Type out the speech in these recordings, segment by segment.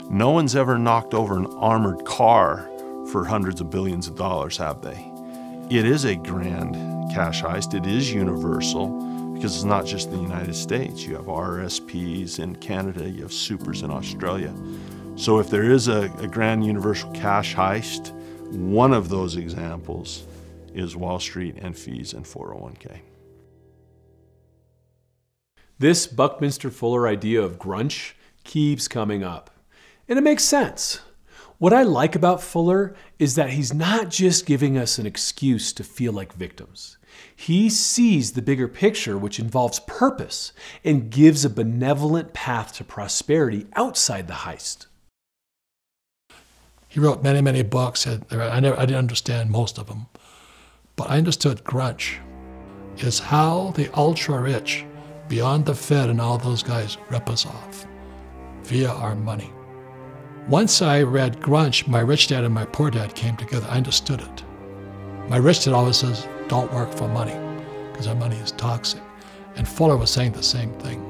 No one's ever knocked over an armored car for hundreds of billions of dollars, have they? It is a grand cash heist. It is universal because it's not just the United States. You have RSPs in Canada, you have supers in Australia. So if there is a grand universal cash heist, one of those examples is Wall Street and fees and 401k. This Buckminster Fuller idea of grunch keeps coming up. And it makes sense. What I like about Fuller is that he's not just giving us an excuse to feel like victims. He sees the bigger picture, which involves purpose, and gives a benevolent path to prosperity outside the heist. He wrote many, many books. I didn't understand most of them, but I understood grunge is how the ultra-rich, beyond the Fed and all those guys, rip us off via our money. Once I read grunge, my rich dad and my poor dad came together. I understood it. My rich dad always says, don't work for money, because our money is toxic. And Fuller was saying the same thing.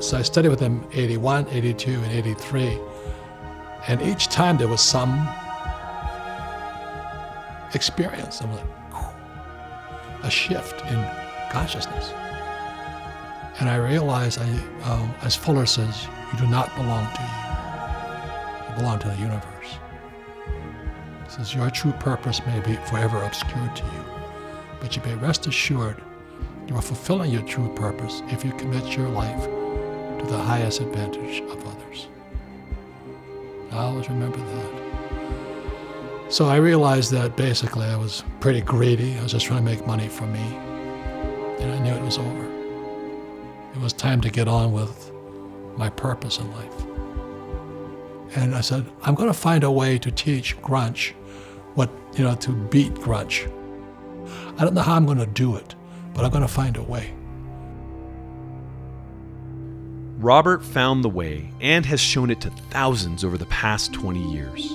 So I studied with him 81, 82, and 83. And each time there was some experience. I'm like, a shift in consciousness. And I realized, as Fuller says, you do not belong to you. You belong to the universe. He says, your true purpose may be forever obscured to you, but you may rest assured you are fulfilling your true purpose if you commit your life to the highest advantage of others. I always remember that. So I realized that basically I was pretty greedy. I was just trying to make money for me. And I knew it was over. It was time to get on with my purpose in life. And I said, I'm going to find a way to teach grunge to beat grunge. I don't know how I'm going to do it, but I'm going to find a way. Robert found the way and has shown it to thousands over the past 20 years.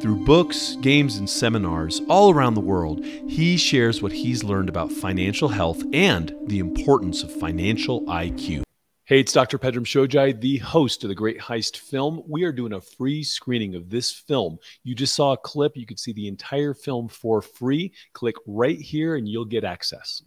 Through books, games, and seminars all around the world, he shares what he's learned about financial health and the importance of financial IQ. Hey, it's Dr. Pedram Shojai, the host of The Great Heist Film. We are doing a free screening of this film. You just saw a clip. You could see the entire film for free. Click right here and you'll get access.